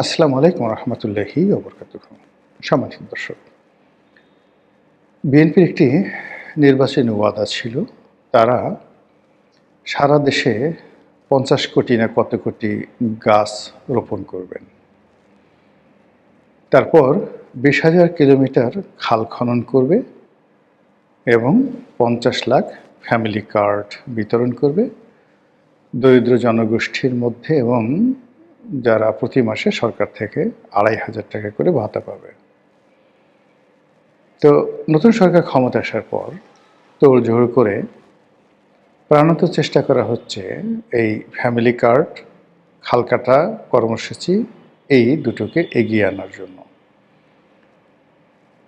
আসসালামু আলাইকুম রহমতুল্লাহি ওবরকাতুহু। সম্মানিত দর্শক, বিএনপির একটি নির্বাচনী ওয়াদা ছিল। তারা সারা দেশে ৫০ কোটি না কত কোটি গাছ রোপণ করবেন। তারপর ২০,০০০ কিলোমিটার খাল খনন করবে এবং ৫০ লাখ ফ্যামিলি কার্ড বিতরণ করবে দরিদ্র জনগোষ্ঠীর মধ্যে, এবং যারা প্রতি মাসে সরকার থেকে ২৫০০ টাকা করে ভাতা পাবে। তো নতুন সরকার ক্ষমতা আসার পর তোড়জোড় করে প্রাণত চেষ্টা করা হচ্ছে এই ফ্যামিলি কার্ড, খাল কাটা কর্মসূচি এই দুটোকে এগিয়ে আনার জন্য।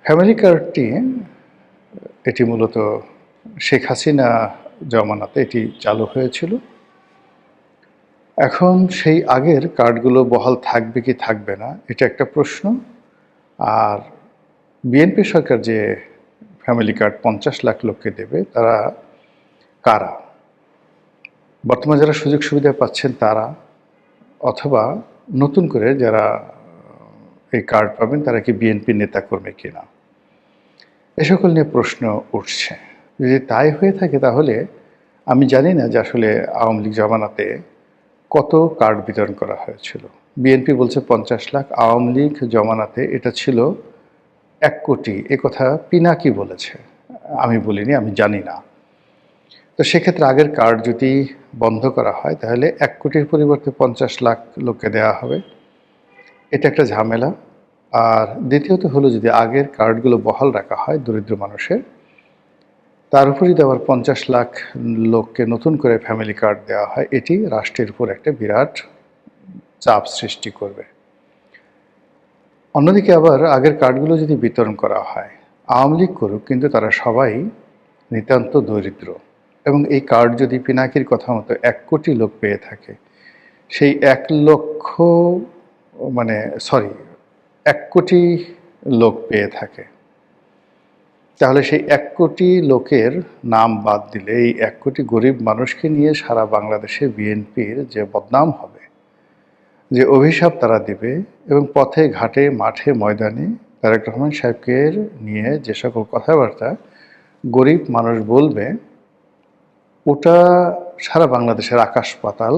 ফ্যামিলি কার্ডটি এটি মূলত শেখ হাসিনা জমানাতে এটি চালু হয়েছিল। এখন সেই আগের কার্ডগুলো বহাল থাকবে কি থাকবে না এটা একটা প্রশ্ন। আর বিএনপি সরকার যে ফ্যামিলি কার্ড ৫০ লাখ লোককে দেবে, তারা কারা? বর্তমানে যারা সুযোগ সুবিধা পাচ্ছেন তারা, অথবা নতুন করে যারা এই কার্ড পাবেন তারা কি বিএনপি নেতাকর্মী কিনা, এ সকল নিয়ে প্রশ্ন উঠছে। যদি তাই হয়ে থাকে তাহলে আমি জানি না যে আসলে আওয়ামী লীগ জমানাতে কত কার্ড বিতরণ করা হয়েছিল। বিএনপি বলছে ৫০ লাখ, আওয়ামী লীগ জমানাতে এটা ছিল ১ কোটি। একথা পিনাকি বলেছে, আমি বলিনি, আমি জানি না। তো সেক্ষেত্রে আগের কার্ড যদি বন্ধ করা হয় তাহলে ১ কোটির পরিবর্তে ৫০ লাখ লোককে দেওয়া হবে। এটা একটা ঝামেলা। আর দ্বিতীয়ত হলো, যদি আগের কার্ডগুলো বহাল রাখা হয় দরিদ্র মানুষের, তার উপর যদি আবার ৫০ লাখ লোককে নতুন করে ফ্যামিলি কার্ড দেওয়া হয়, এটি রাষ্ট্রের উপর একটা বিরাট চাপ সৃষ্টি করবে। অন্যদিকে আবার আগের কার্ডগুলো যদি বিতরণ করা হয়, আওয়ামী লীগ করুক, কিন্তু তারা সবাই নিতান্ত দরিদ্র, এবং এই কার্ড যদি পিনাকির কথা মতো ১ কোটি লোক পেয়ে থাকে, সেই ১ লক্ষ ১ কোটি লোক পেয়ে থাকে, তাহলে সেই ১ কোটি লোকের নাম বাদ দিলে এই ১ কোটি গরিব মানুষকে নিয়ে সারা বাংলাদেশে বিএনপির যে বদনাম হবে, যে অভিশাপ তারা দিবে, এবং পথে ঘাটে মাঠে ময়দানে তারেক রহমান সাহেবকে নিয়ে যে সকল কথাবার্তা গরিব মানুষ বলবে, ওটা সারা বাংলাদেশের আকাশ পাতাল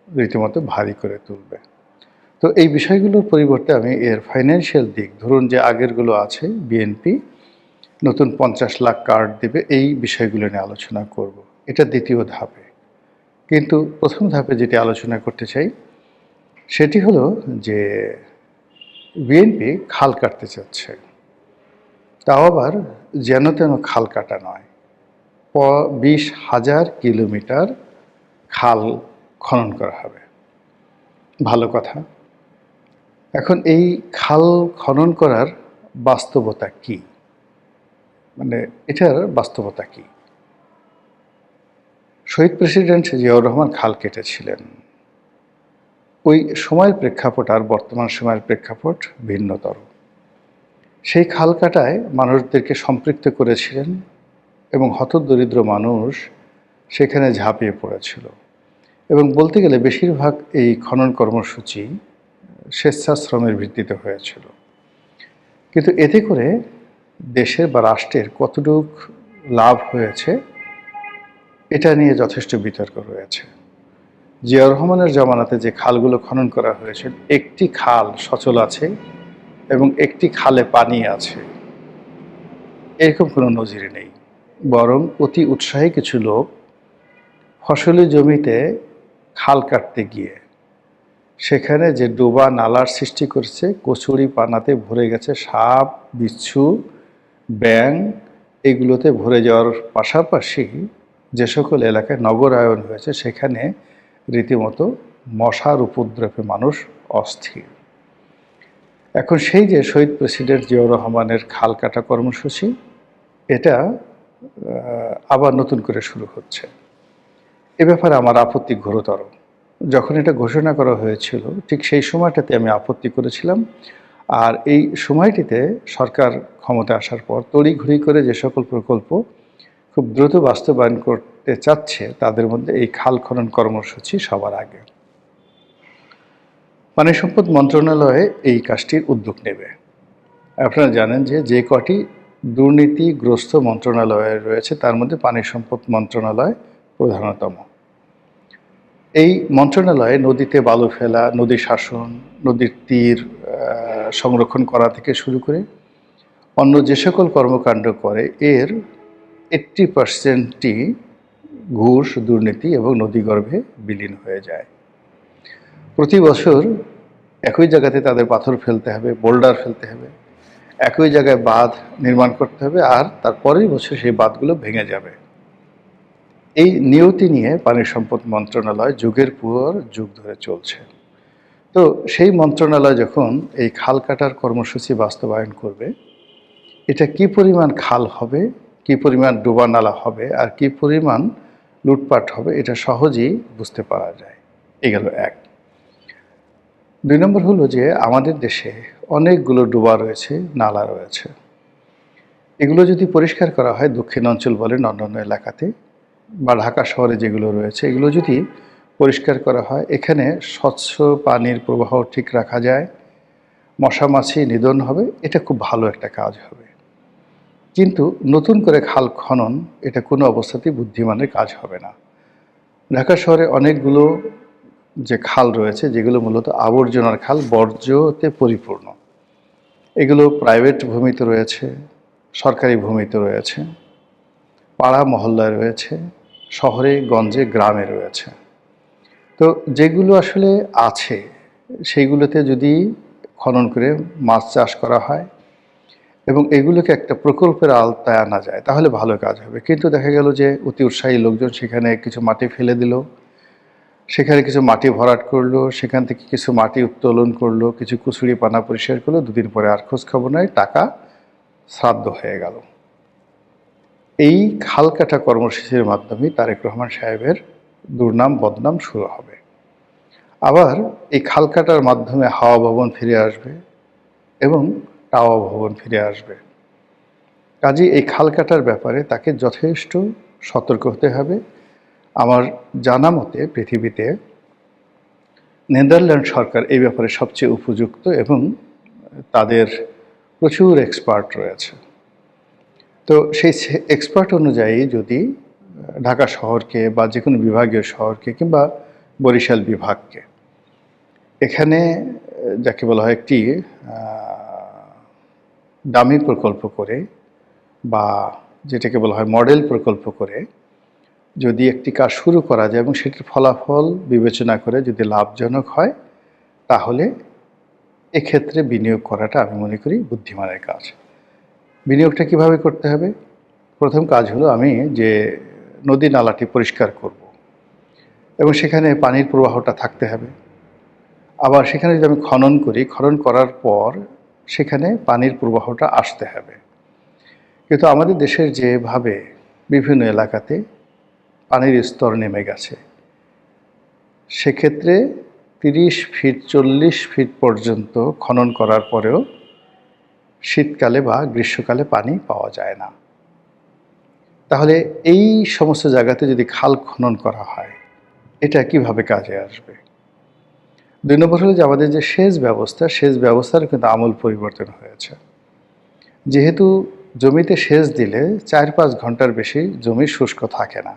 রীতিমতো ভারী করে তুলবে। তো এই বিষয়গুলোর পরিবর্তে আমি এর ফাইন্যান্সিয়াল দিক, ধরুন যে আগেরগুলো আছে, বিএনপি নতুন ৫০ লাখ কার্ড দেবে, এই বিষয়গুলো নিয়ে আলোচনা করব। এটা দ্বিতীয় ধাপে। কিন্তু প্রথম ধাপে যেটি আলোচনা করতে চাই সেটি হলো যে বিএনপি খাল কাটতে চাচ্ছে, তাও আবার যেন তেন খাল কাটা নয়। ২০,০০০ কিলোমিটার খাল খনন করা হবে। ভালো কথা। এখন এই খাল খনন করার বাস্তবতা কি? এটার বাস্তবতা কি? শহীদ প্রেসিডেন্ট জিয়াউর রহমান খাল কেটেছিলেন। ওই সময়ের প্রেক্ষাপট আর বর্তমান সময়ের প্রেক্ষাপট ভিন্নতর। সেই খাল কাটায় মানুষদেরকে সম্পৃক্ত করেছিলেন, এবং হতদরিদ্র মানুষ সেখানে ঝাঁপিয়ে পড়েছিল। এবং বলতে গেলে বেশিরভাগ এই খনন কর্মসূচি স্বেচ্ছাশ্রমের ভিত্তিতে হয়েছিল। কিন্তু এতে করে দেশের বা রাষ্ট্রের কতটুক লাভ হয়েছে এটা নিয়ে যথেষ্ট বিতর্ক রয়েছে। জিয়াউর রহমানের জমানাতে যে খালগুলো খনন করা হয়েছে, একটি খাল সচল আছে এবং একটি খালে পানি আছে, এরকম কোনো নজির নেই। বরং অতি উৎসাহী কিছু লোক ফসলি জমিতে খাল কাটতে গিয়ে সেখানে যে ডোবা নালার সৃষ্টি করছে, কচুরি পানাতে ভরে গেছে, সাপ বিচ্ছু ব্যাঙ এগুলোতে ভরে যাওয়ার পাশাপাশি যে সকল এলাকায় নগরায়ন হয়েছে সেখানে রীতিমতো মশার উপদ্রবে মানুষ অস্থির। এখন সেই যে শহীদ প্রেসিডেন্ট জিয়াউর রহমানের খাল কাটা কর্মসূচি, এটা আবার নতুন করে শুরু হচ্ছে। এ ব্যাপারে আমার আপত্তি ঘোরতর। যখন এটা ঘোষণা করা হয়েছিল ঠিক সেই সময়টাতে আমি আপত্তি করেছিলাম। আর এই সময়টিতে সরকার ক্ষমতা আসার পর তড়িঘড়ি করে যে সকল প্রকল্প খুব দ্রুত বাস্তবায়ন করতে চাচ্ছে, তাদের মধ্যে এই খাল খনন কর্মসূচি সবার আগে। পানি সম্পদ মন্ত্রণালয় এই কাজটির উদ্যোগ নেবে। আপনারা জানেন যে যে কটি দুর্নীতিগ্রস্ত মন্ত্রণালয় রয়েছে তার মধ্যে পানি সম্পদ মন্ত্রণালয় প্রধানতম। এই মন্ত্রণালয়ে নদীতে বালু ফেলা, নদী শাসন, নদীর তীর সংরক্ষণ করা থেকে শুরু করে অন্য যে সকল কর্মকাণ্ড করে এর 80%ই ঘুষ, দুর্নীতি এবং নদীগর্ভে বিলীন হয়ে যায়। প্রতি বছর একই জায়গাতে তাদের পাথর ফেলতে হবে, বোল্ডার ফেলতে হবে, একই জায়গায় বাঁধ নির্মাণ করতে হবে, আর তার পরের বছর সেই বাঁধগুলো ভেঙে যাবে। এই নিয়তি নিয়ে পানি সম্পদ মন্ত্রণালয় যুগের পর যুগ ধরে চলছে। তো সেই মন্ত্রণালয় যখন এই খাল কাটার কর্মসূচি বাস্তবায়ন করবে, এটা কি পরিমাণ খাল হবে, কি পরিমাণ ডোবা নালা হবে, আর কি পরিমাণ লুটপাট হবে, এটা সহজেই বুঝতে পারা যায়। এই গেল এক। 2 নম্বর হলো যে আমাদের দেশে অনেকগুলো ডোবা রয়েছে, নালা রয়েছে। এগুলো যদি পরিষ্কার করা হয়, দক্ষিণ অঞ্চল বলেন অন্যান্য এলাকাতে বা ঢাকা শহরে যেগুলো রয়েছে, এগুলো যদি পরিষ্কার করা হয়, এখানে স্বচ্ছ পানির প্রবাহ ঠিক রাখা যায়, মশা মাছি নিধন হবে, এটা খুব ভালো একটা কাজ হবে। কিন্তু নতুন করে খাল খনন এটা কোনো অবস্থাতেই বুদ্ধিমানের কাজ হবে না। ঢাকা শহরে অনেকগুলো যে খাল রয়েছে যেগুলো মূলত আবর্জনার খাল, বর্জ্যতে পরিপূর্ণ। এগুলো প্রাইভেট ভূমিতে রয়েছে, সরকারি ভূমিতে রয়েছে, পাড়া মহল্লায় রয়েছে, শহরে গঞ্জে গ্রামে রয়েছে। তো যেগুলো আসলে আছে সেইগুলোতে যদি খনন করে মাছ চাষ করা হয় এবং এগুলোকে একটা প্রকল্পের আওতায় আনা যায় তাহলে ভালো কাজ হবে। কিন্তু দেখা গেল যে অতি উৎসাহী লোকজন সেখানে কিছু মাটি ফেলে দিল, সেখানে কিছু মাটি ভরাট করলো, সেখান থেকে কিছু মাটি উত্তোলন করলো, কিছু কুচুরি পানা পরিষ্কার করলো, 2 দিন পরে আর খোঁজ খবর নয়, টাকা শ্রাদ্ধ হয়ে গেল। এই খাল কাটা কর্মসূচির মাধ্যমে তারেক রহমান সাহেবের দুর্নাম বদনাম শুরু হবে। আবার এই খাল কাটার মাধ্যমে হাওয়া ভবন ফিরে আসবে এবং টাওয়া ভবন ফিরে আসবে। কাজেই এই খাল কাটার ব্যাপারে তাকে যথেষ্ট সতর্ক হতে হবে। আমার জানা মতে পৃথিবীতে নেদারল্যান্ড সরকার এই ব্যাপারে সবচেয়ে উপযুক্ত এবং তাদের প্রচুর এক্সপার্ট রয়েছে। তো সেই এক্সপার্ট অনুযায়ী যদি ঢাকা শহরকে বা যে কোনো বিভাগীয় শহরকে কিংবা বরিশাল বিভাগকে এখানে যাকে বলা হয় একটি দামি প্রকল্প করে বা যেটাকে বলা হয় মডেল প্রকল্প করে যদি একটি কাজ শুরু করা যায় এবং সেটির ফলাফল বিবেচনা করে যদি লাভজনক হয় তাহলে এক্ষেত্রে বিনিয়োগ করাটা আমি মনে করি বুদ্ধিমানের কাজ। বিনিয়োগটা কিভাবে করতে হবে? প্রথম কাজ হলো আমি যে নদী নালাটি পরিষ্কার করব এবং সেখানে পানির প্রবাহটা থাকতে হবে। আবার সেখানে যদি আমি খনন করি, খনন করার পর সেখানে পানির প্রবাহটা আসতে হবে। কিন্তু আমাদের দেশের যেভাবে বিভিন্ন এলাকাতে পানির স্তর নেমে গেছে, সেক্ষেত্রে 30 ফিট 40 ফিট পর্যন্ত খনন করার পরেও শীতকালে বা গ্রীষ্মকালে পানি পাওয়া যায় না। তাহলে এই সমস্ত জায়গাতে যদি খাল খনন করা হয়, এটা কিভাবে কাজে আসবে? 2 নম্বর হলো যে আমাদের যে সেচ ব্যবস্থার কিন্তু আমূল পরিবর্তন হয়েছে। যেহেতু জমিতে সেচ দিলে 4-5 ঘন্টার বেশি জমি শুষ্ক থাকে না।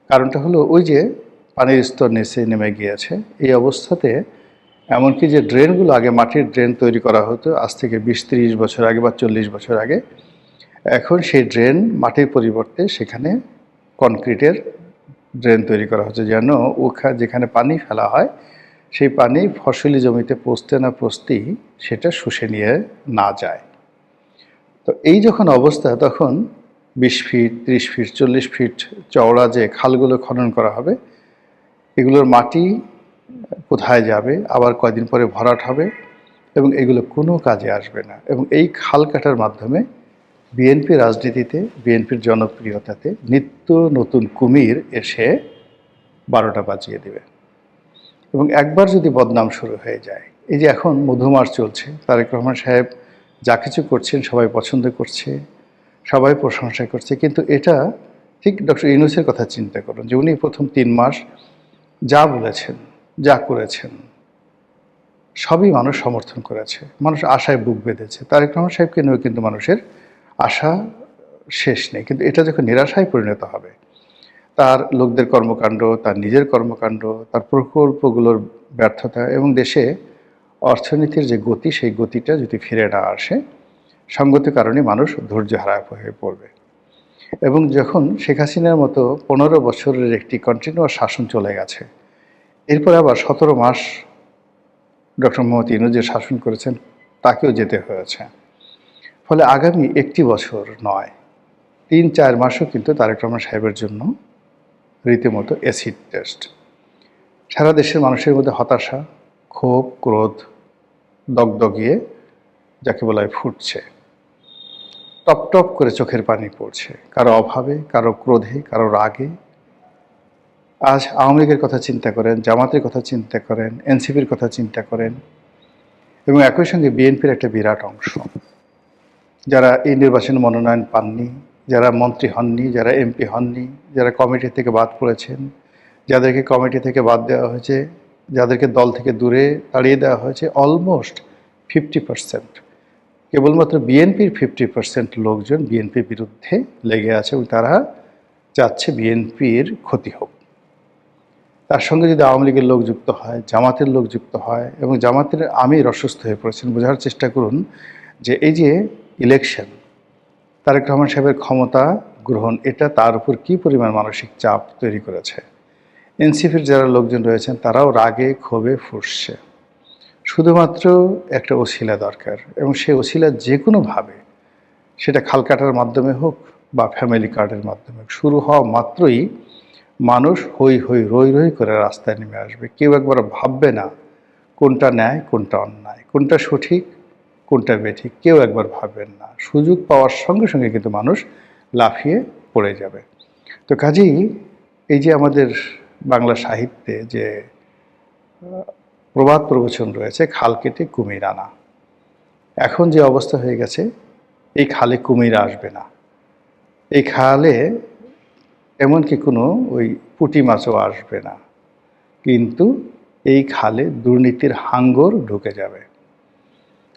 কারণটা হলো ওই যে পানির স্তর নিচে নেমে গিয়েছে। এই অবস্থাতে এমনকি যে ড্রেনগুলো আগে মাটির ড্রেন তৈরি করা হতো আজ থেকে 20-30 বছর আগে বা 40 বছর আগে, এখন সেই ড্রেন মাটির পরিবর্তে সেখানে কনক্রিটের ড্রেন তৈরি করা হচ্ছে যেন যেখানে পানি ফেলা হয় সেই পানি ফসলি জমিতে পৌঁছতে না পৌঁছতেই সেটা শুষে নিয়ে না যায়। তো এই যখন অবস্থা তখন 20 ফিট 30 ফিট 40 ফিট চওড়া যে খালগুলো খনন করা হবে এগুলোর মাটি কোথায় যাবে, আবার কয়দিন পরে ভরাট হবে এবং এগুলো কোনো কাজে আসবে না। এবং এই খাল কাটার মাধ্যমে বিএনপি রাজনীতিতে, বিএনপির জনপ্রিয়তাতে নিত্য নতুন কুমির এসে 12টা বাজিয়ে দেবে। এবং একবার যদি বদনাম শুরু হয়ে যায়, এই যে এখন মধুমাস চলছে, তারেক রহমান সাহেব যা কিছু করছেন সবাই পছন্দ করছে, সবাই প্রশংসা করছে, কিন্তু এটা ঠিক ডক্টর ইউনূসের কথা চিন্তা করুন যে উনি প্রথম 3 মাস যা বলেছেন, যা করেছেন, সবই মানুষ সমর্থন করেছে, মানুষ আশায় বুক বেঁধেছে। তারেক রহমান সাহেবকে নিয়েও কিন্তু মানুষের আশা শেষ নেই। কিন্তু এটা যখন নিরাশায় পরিণত হবে, তার লোকদের কর্মকাণ্ড, তার নিজের কর্মকাণ্ড, তার প্রকল্পগুলোর ব্যর্থতা এবং দেশে অর্থনীতির যে গতি, সেই গতিটা যদি ফিরে না আসে, সঙ্গত কারণে মানুষ ধৈর্যহারা হয়ে পড়বে। এবং যখন শেখ হাসিনার মতো 15 বছরের একটি কন্টিনিউয়াস শাসন চলে গেছে, এরপর আবার 17 মাস ডক্টর মোহাম্মদ ইউনূস যে শাসন করেছেন, তাকেও যেতে হয়েছে। ফলে আগামী একটি বছর নয়, 3-4 মাসও কিন্তু তারেক রহমান সাহেবের জন্য রীতিমতো অ্যাসিড টেস্ট। সারা দেশের মানুষের মধ্যে হতাশা, ক্ষোভ, ক্রোধ দগদগিয়ে যাকে বলা হয় ফুটছে। টপ টপ করে চোখের পানি পড়ছে, কারো অভাবে, কারো ক্রোধে, কারো রাগে। আজ আওয়ামী লীগের কথা চিন্তা করেন, জামাতের কথা চিন্তা করেন, এনসিপির কথা চিন্তা করেন, এবং একই সঙ্গে বিএনপির একটা বিরাট অংশ, যারা এই নির্বাচনে মনোনয়ন পাননি, যারা মন্ত্রী হননি, যারা এমপি হননি, যারা কমিটি থেকে বাদ পড়েছেন, যাদেরকে কমিটি থেকে বাদ দেওয়া হয়েছে, যাদেরকে দল থেকে দূরে তাড়িয়ে দেওয়া হয়েছে, অলমোস্ট 50%। কেবলমাত্র বিএনপির 50% লোকজন বিএনপির বিরুদ্ধে লেগে আছে এবং তারা চাচ্ছে বিএনপির ক্ষতি হোক। তার সঙ্গে যদি আওয়ামী লীগের লোক যুক্ত হয়, জামাতের লোক যুক্ত হয়, এবং জামাতের আমির অসুস্থ হয়ে পড়েছেন। বোঝার চেষ্টা করুন যে এই যে ইলেকশন, তারেক রহমান সাহেবের ক্ষমতা গ্রহণ, এটা তার উপর কী পরিমাণ মানসিক চাপ তৈরি করেছে। এনসিপির যারা লোকজন রয়েছেন তারাও রাগে ক্ষোভে ফুঁসছে। শুধুমাত্র একটা ওসিলা দরকার, এবং সেই ওসিলা যে কোনোভাবে, সেটা খাল কাটার মাধ্যমে হোক বা ফ্যামিলি কার্ডের মাধ্যমে হোক, শুরু হওয়া মাত্রই মানুষ হই হই রই রই করে রাস্তায় নেমে আসবে। কেউ একবার ভাববে না কোনটা ন্যায়, কোনটা অন্যায়, কোনটা সঠিক, কোনটা বেঠিক, কেউ একবার ভাববেন না। সুযোগ পাওয়ার সঙ্গে সঙ্গে কিন্তু মানুষ লাফিয়ে পড়ে যাবে। তো কাজেই এই যে আমাদের বাংলা সাহিত্যে যে প্রবাদ প্রবচন রয়েছে, খাল কেটে কুমির আনা, এখন যে অবস্থা হয়ে গেছে, এই খালে কুমির আসবে না। এই খালে এমনকি কোনো ওই পুঁটি মাছও আসবে না, কিন্তু এই খালে দুর্নীতির হাঙ্গর ঢুকে যাবে।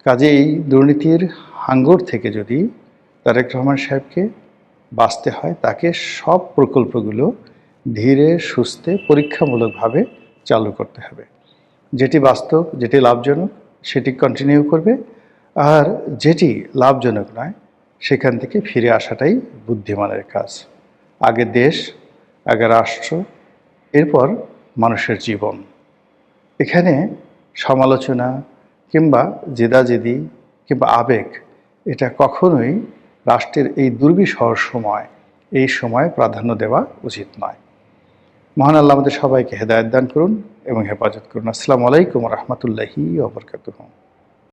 কাজে এই দুর্নীতির হাঙ্গর থেকে যদি তারেক রহমান সাহেবকে বাঁচতে হয়, তাকে সব প্রকল্পগুলো ধীরে সুস্থে পরীক্ষামূলকভাবে চালু করতে হবে। যেটি বাস্তব, যেটি লাভজনক, সেটি কন্টিনিউ করবে, আর যেটি লাভজনক নয়, সেখান থেকে ফিরে আসাটাই বুদ্ধিমানের কাজ। আগে দেশ, আগে রাষ্ট্র, এরপর মানুষের জীবন। এখানে সমালোচনা কিংবা জেদাজেদি কিংবা আবেগ, এটা কখনোই রাষ্ট্রের এই দুর্বিষহ সময়, এই সময় প্রাধান্য দেওয়া উচিত নয়। মহান আল্লাহ আমাদের সবাইকে হেদায়েত দান করুন এবং হেফাজত করুন। আসসালামু আলাইকুম ওয়া রাহমাতুল্লাহি ওয়া বারাকাতুহু।